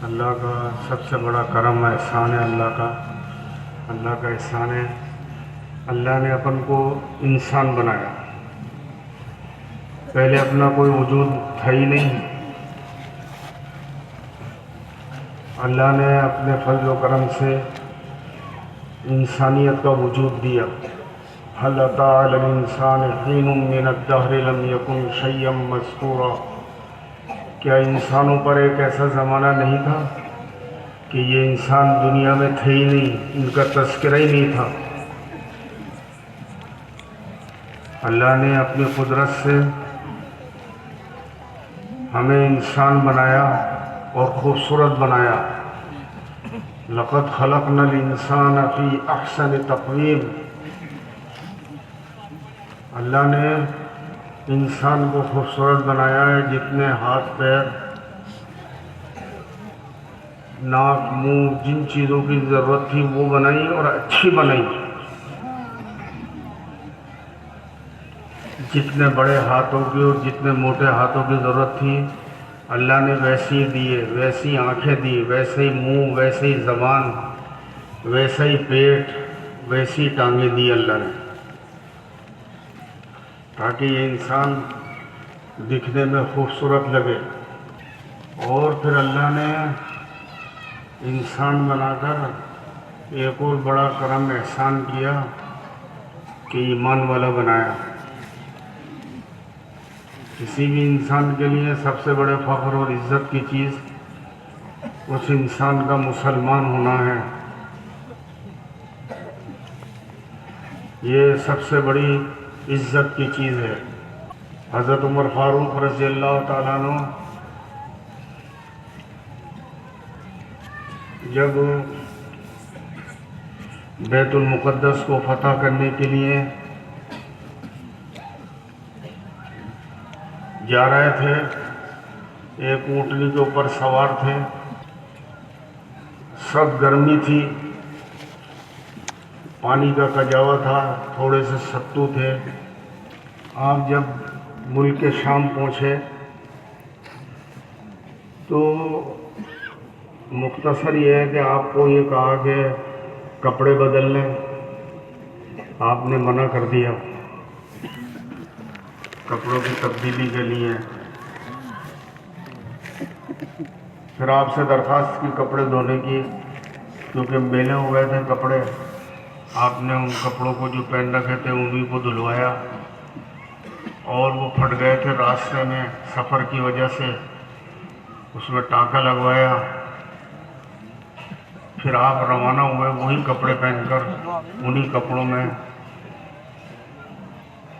اللہ کا سب سے بڑا کرم احسان ہے اللہ کا احسان ہے۔ اللہ نے اپن کو انسان بنایا، پہلے اپنا کوئی وجود تھا ہی نہیں۔ اللہ نے اپنے فضل و کرم سے انسانیت کا وجود دیا۔ هل أتى على الإنسان حين من الدهر لم يكن شيئا مذكورا، کیا انسانوں پر ایک ایسا زمانہ نہیں تھا کہ یہ انسان دنیا میں تھے ہی نہیں، ان کا تذکرہ ہی نہیں تھا۔ اللہ نے اپنی قدرت سے ہمیں انسان بنایا اور خوبصورت بنایا۔ لقد خلقنا الانسان فی احسن تقویم، اللہ نے انسان کو خوبصورت بنایا ہے، جتنے ہاتھ پیر ناک منہ جن چیزوں کی ضرورت تھی وہ بنائی اور اچھی بنائی۔ جتنے بڑے ہاتھوں کی اور جتنے موٹے ہاتھوں کی ضرورت تھی اللہ نے ویسی دیے، ویسی آنکھیں دی، ویسے ہی منہ، ویسے ہی زبان، ویسا ہی پیٹ، ویسی ٹانگیں دی اللہ نے، تاکہ یہ انسان دکھنے میں خوبصورت لگے۔ اور پھر اللہ نے انسان بنا کر ایک اور بڑا کرم احسان کیا کہ ایمان والا بنایا۔ کسی بھی انسان کے لیے سب سے بڑے فخر اور عزت کی چیز اس انسان کا مسلمان ہونا ہے۔ یہ سب سے بڑی عزت کی چیز ہے۔ حضرت عمر فاروق رضی اللہ تعالیٰ عنہ جب بیت المقدس کو فتح کرنے کے لیے جا رہے تھے، ایک اونٹنی کے اوپر سوار تھے، سخت گرمی تھی، پانی کا کجاوا تھا، تھوڑے سے ستو تھے۔ آپ جب ملک شام پہنچے تو مختصر یہ ہے کہ آپ کو یہ کہا کہ کپڑے بدل لیں، آپ نے منع کر دیا کپڑوں کی تبدیلی کے لیے۔ پھر آپ سے درخواست کی کپڑے دھونے کی، کیونکہ میلے ہو گئے تھے کپڑے۔ آپ نے ان کپڑوں کو جو پہن رکھے تھے انہیں کو دھلوایا، اور وہ پھٹ گئے تھے راستے میں سفر کی وجہ سے، اس میں ٹانکا لگوایا۔ پھر آپ روانہ ہوئے وہی کپڑے پہن کر، انہی کپڑوں میں،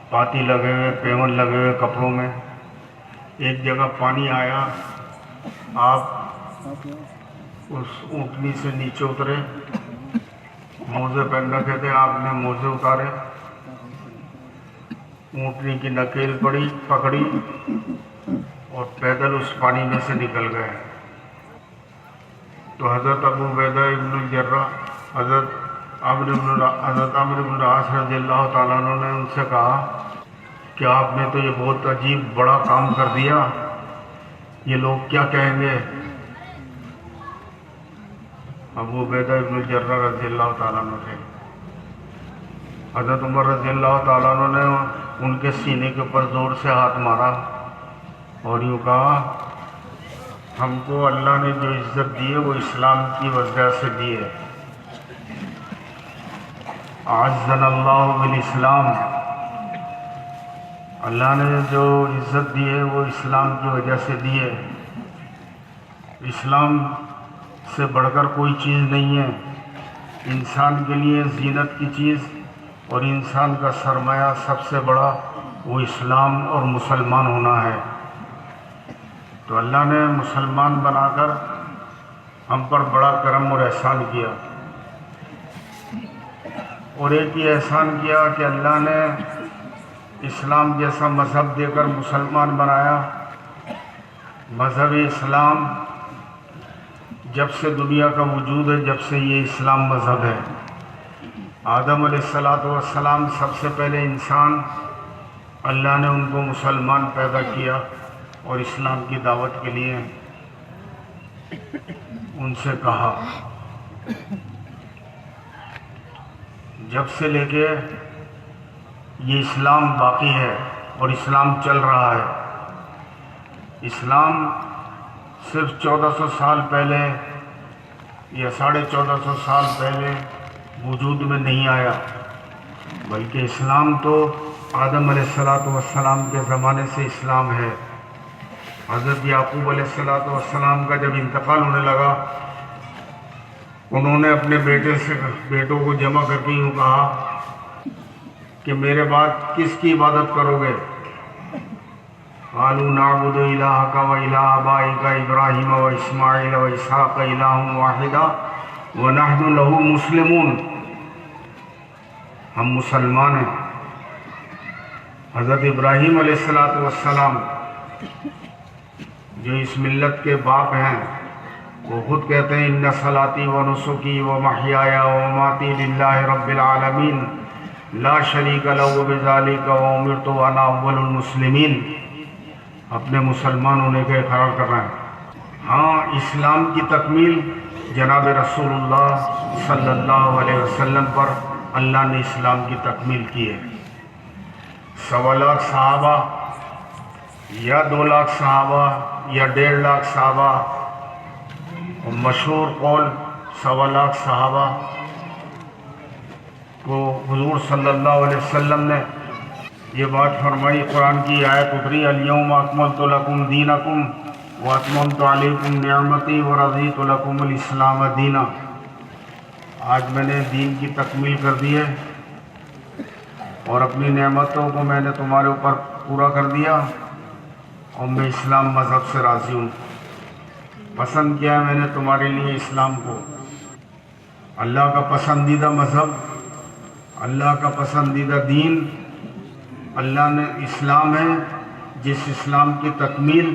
پاتی لگے ہوئے، پیون لگے ہوئے کپڑوں میں۔ ایک جگہ پانی آیا، آپ اس اونٹنی سے نیچے اترے، موزے پہن رکھے تھے، آپ نے موزے اتارے، اونٹنی کی نکیل پکڑی اور پیدل اس پانی میں سے نکل گئے۔ تو حضرت ابو عبیدہ ابن الجراح، حضرت عمرو بن العاص رضی اللہ تعالیٰ عنہ نے ان سے کہا کہ آپ نے تو یہ بہت عجیب بڑا کام کر دیا، یہ لوگ کیا کہیں گے؟ ابو عبیدہ ابن الجراح رضی اللہ تعالیٰ عنہ تھے۔ حضرت عمر رضی اللہ تعالیٰ عنہ نے ان کے سینے کے اوپر زور سے ہاتھ مارا اور یوں کہا، ہم کو اللہ نے جو عزت دی ہے وہ اسلام کی وجہ سے دی ہے۔ اعزنا اللہ بالاسلام، اللہ نے جو عزت دی ہے وہ اسلام کی وجہ سے دی ہے۔ اسلام سے بڑھ کر کوئی چیز نہیں ہے۔ انسان کے لیے زینت کی چیز اور انسان کا سرمایہ سب سے بڑا وہ اسلام اور مسلمان ہونا ہے۔ تو اللہ نے مسلمان بنا کر ہم پر بڑا کرم اور احسان کیا۔ اور ایک یہ احسان کیا کہ اللہ نے اسلام جیسا مذہب دے کر مسلمان بنایا۔ مذہب اسلام جب سے دنیا کا وجود ہے، جب سے یہ اسلام مذہب ہے۔ آدم علیہ السلام سب سے پہلے انسان، اللہ نے ان کو مسلمان پیدا کیا اور اسلام کی دعوت کے لیے ان سے کہا جب سے لے کے یہ اسلام باقی ہے اور اسلام چل رہا ہے، اسلام صرف 1400 سال پہلے یا 1450 سال پہلے وجود میں نہیں آیا، بلکہ اسلام تو آدم علیہ السلام کے زمانے سے اسلام ہے۔ حضرت یعقوب علیہ السلام کا جب انتقال ہونے لگا، انہوں نے اپنے بیٹوں کو جمع کر کے یوں کہا کہ میرے بعد کس کی عبادت کرو گے؟ قالوا نعبد الہک و الہ آبائک ابراہیم و اسماعیل و اسحاق الہ واحدا ونحن لہ مسلمون، ہم مسلمان ہیں۔ حضرت ابراہیم علیہ السلام جو اس ملت کے باپ ہیں، وہ خود کہتے ہیں ان صلاتی و نسکی و محیای و مماتی للہ رب العالمین لا شریک لہ بذالک و امرت وانا اول المسلمین، اپنے مسلمان ہونے کا اقرار کر رہے ہیں۔ ہاں، اسلام کی تکمیل جناب رسول اللہ صلی اللہ علیہ وسلم پر اللہ نے اسلام کی تکمیل کی ہے۔ 1.25 لاکھ صحابہ یا 2 لاکھ صحابہ یا 1.5 لاکھ صحابہ، اور مشہور قول 1.25 لاکھ صحابہ کو حضور صلی اللہ علیہ وسلم نے یہ بات فرمائی، قرآن کی آیت اتری الیوم اکملت لکم دینکم واتممت علیکم نعمتی ورضیت لکم الاسلام دینا، آج میں نے دین کی تکمیل کر دی ہے اور اپنی نعمتوں کو میں نے تمہارے اوپر پورا کر دیا، اور میں اسلام مذہب سے راضی ہوں، پسند کیا ہے میں نے تمہارے لیے اسلام کو۔ اللہ کا پسندیدہ مذہب، اللہ کا پسندیدہ دین اللہ نے اسلام ہے، جس اسلام کی تکمیل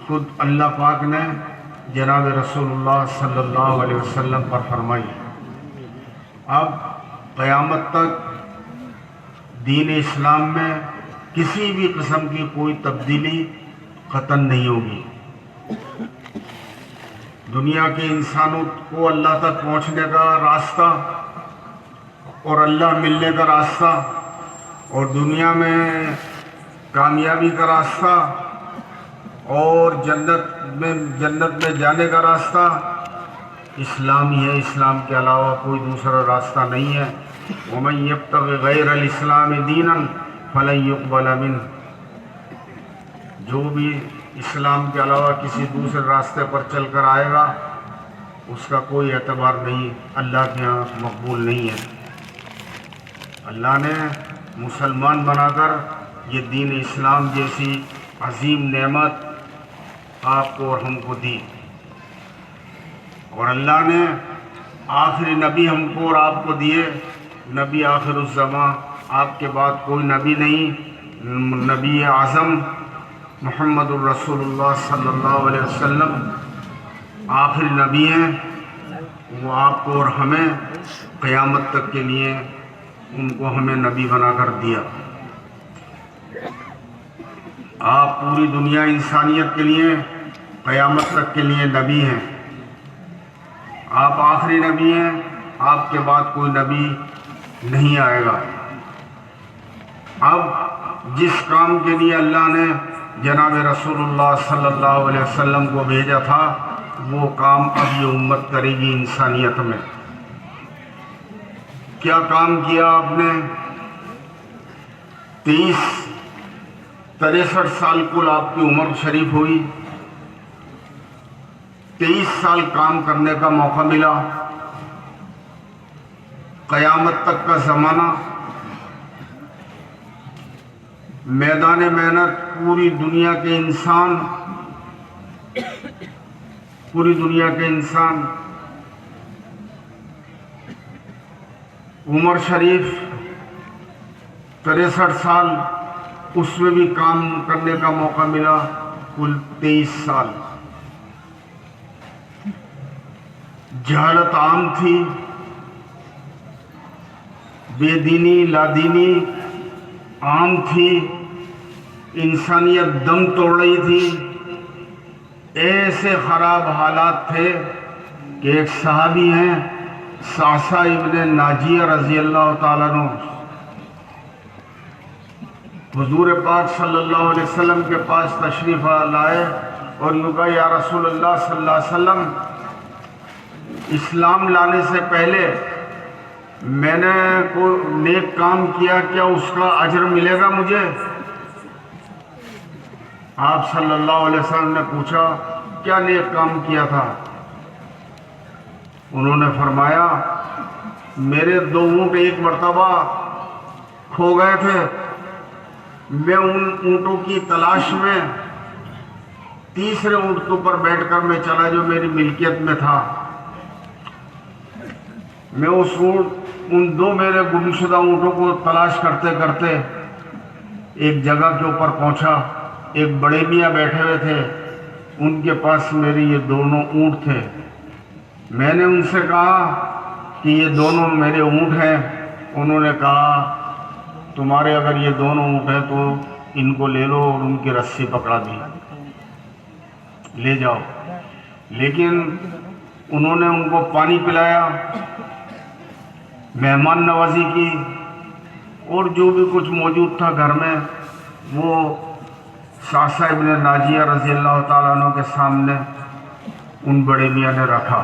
خود اللہ پاک نے جناب رسول اللہ صلی اللہ علیہ وسلم پر فرمائی۔ اب قیامت تک دین اسلام میں کسی بھی قسم کی کوئی تبدیلی ختم نہیں ہوگی۔ دنیا کے انسانوں کو اللہ تک پہنچنے کا راستہ اور اللہ ملنے کا راستہ اور دنیا میں کامیابی کا راستہ اور جنت میں جانے کا راستہ اسلام ہی ہے، اسلام کے علاوہ کوئی دوسرا راستہ نہیں ہے۔ وَمَن يَبْتَغِ غَيْرَ الْإِسْلَامِ دِينًا فَلَن يُقْبَلَ مِنْهُ، جو بھی اسلام کے علاوہ کسی دوسرے راستے پر چل کر آئے گا اس کا کوئی اعتبار نہیں، اللہ کے ہاں مقبول نہیں ہے۔ اللہ نے مسلمان بنا کر یہ دین اسلام جیسی عظیم نعمت آپ کو اور ہم کو دی، اور اللہ نے آخری نبی ہم کو اور آپ کو دیے، نبی آخر الزماں، آپ کے بعد کوئی نبی نہیں، نبی اعظم محمد الرسول اللہ صلی اللہ علیہ وسلم آخری نبی ہیں، وہ آپ کو اور ہمیں قیامت تک کے لیے ان کو ہمیں نبی بنا کر دیا۔ آپ پوری دنیا انسانیت کے لیے قیامت تک کے لیے نبی ہیں، آپ آخری نبی ہیں، آپ کے بعد کوئی نبی نہیں آئے گا۔ اب جس کام کے لیے اللہ نے جناب رسول اللہ صلی اللہ علیہ وسلم کو بھیجا تھا وہ کام اب یہ امت کرے گی انسانیت میں۔ کیا کام کیا آپ نے؟ 63 سال کل آپ کی عمر شریف ہوئی، 23 سال کام کرنے کا موقع ملا، قیامت تک کا زمانہ، میدان محنت، پوری دنیا کے انسان عمر شریف 63 سال، اس میں بھی کام کرنے کا موقع ملا کل 23 سال۔ جہالت عام تھی، بے دینی لادینی عام تھی، انسانیت دم توڑ رہی تھی، ایسے خراب حالات تھے کہ ایک صحابی ہیں صعصع ابن ناجیہ رضی اللہ تعالیٰ عنہ، حضور پاک صلی اللہ علیہ وسلم کے پاس تشریف لائے اور یوں کہا یا رسول اللہ صلی اللہ علیہ وسلم، اسلام لانے سے پہلے میں نے کوئی نیک کام کیا، کیا اس کا اجر ملے گا مجھے؟ آپ صلی اللہ علیہ وسلم نے پوچھا کیا نیک کام کیا تھا؟ انہوں نے فرمایا میرے 2 اونٹ ایک مرتبہ کھو گئے تھے، میں ان اونٹوں کی تلاش میں تیسرے اونٹ کے اوپر بیٹھ کر میں چلا جو میری ملکیت میں تھا، میں ان 2 میرے گمشدہ اونٹوں کو تلاش کرتے کرتے ایک جگہ کے اوپر پہنچا، ایک بڑے میاں بیٹھے ہوئے تھے، ان کے پاس میری یہ دونوں اونٹ تھے، میں نے ان سے کہا کہ یہ دونوں میرے اونٹ ہیں، انہوں نے کہا تمہارے اگر یہ دونوں اونٹ ہیں تو ان کو لے لو، اور ان کی رسی پکڑا دی لے جاؤ، لیکن انہوں نے ان کو پانی پلایا، مہمان نوازی کی، اور جو بھی کچھ موجود تھا گھر میں وہ صعصع ابن ناجیہ رضی اللہ تعالیٰ عنہ کے سامنے ان بڑے میاں نے رکھا۔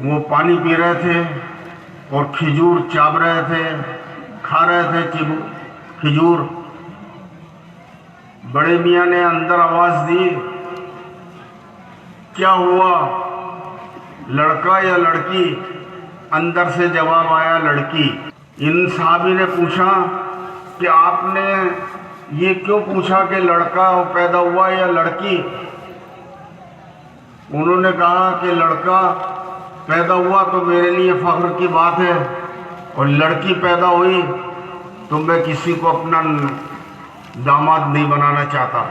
وہ پانی پی رہے تھے اور کھجور چاب رہے تھے، کھا رہے تھے کھجور۔ بڑے میاں نے اندر آواز دی کیا ہوا، لڑکا یا لڑکی؟ اندر سے جواب آیا لڑکی۔ ان صحابی نے پوچھا کہ آپ نے یہ کیوں پوچھا کہ لڑکا پیدا ہوا یا لڑکی؟ انہوں نے کہا کہ لڑکا پیدا ہوا تو میرے لیے فخر کی بات ہے، اور لڑکی پیدا ہوئی تو میں کسی کو اپنا داماد نہیں بنانا چاہتا،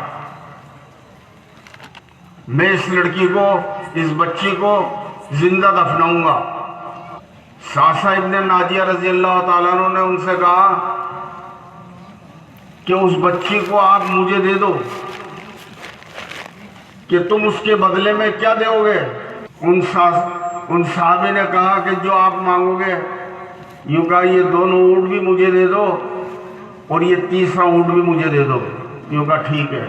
میں اس لڑکی کو، اس بچی کو زندہ دفناؤں گا۔ صعصع ابن ناجیہ رضی اللہ تعالیٰ عنہ نے ان سے کہا کہ اس بچی کو آپ مجھے دے دو، کہ تم اس کے بدلے میں کیا دو گے؟ ان صحابی نے کہا کہ جو آپ مانگو گے۔ یوں کہا یہ دونوں اونٹ بھی مجھے دے دو اور یہ تیسرا اونٹ بھی مجھے دے دو۔ یوں کہا ٹھیک ہے۔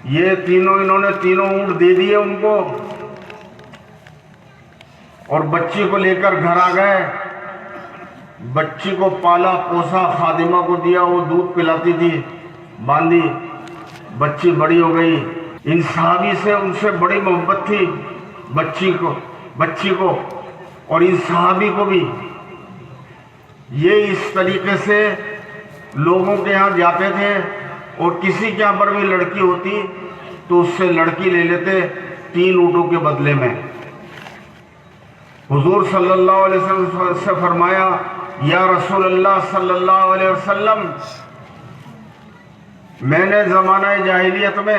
یہ انہوں نے تینوں اونٹ دے دیے ان کو، اور بچی کو لے کر گھر آ گئے۔ بچی کو پالا پوسا، خادمہ کو دیا، وہ دودھ پلاتی تھی، باندھی، بچی بڑی ہو گئی۔ ان صحابی سے ان سے بڑی محبت تھی بچی کو اور ان صحابی کو بھی۔ یہ اس طریقے سے لوگوں کے ہاں جاتے تھے، اور کسی کے یہاں پر بھی لڑکی ہوتی تو اس سے لڑکی لے لیتے 3 اونٹوں کے بدلے میں۔ حضور صلی اللہ علیہ وسلم سے فرمایا یا رسول اللہ صلی اللہ علیہ وسلم، میں نے زمانہ جاہلیت میں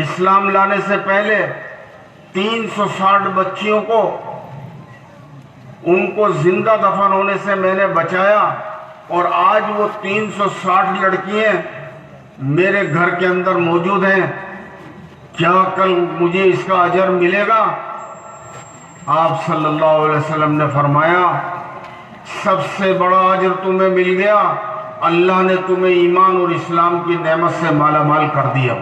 اسلام لانے سے پہلے 360 بچیوں کو، ان کو زندہ دفن ہونے سے میں نے بچایا، اور آج وہ 360 لڑکیاں میرے گھر کے اندر موجود ہیں، کیا کل مجھے اس کا اجر ملے گا؟ آپ صلی اللہ علیہ وسلم نے فرمایا سب سے بڑا اجر تمہیں مل گیا، اللہ نے تمہیں ایمان اور اسلام کی نعمت سے مالا مال کر دیا۔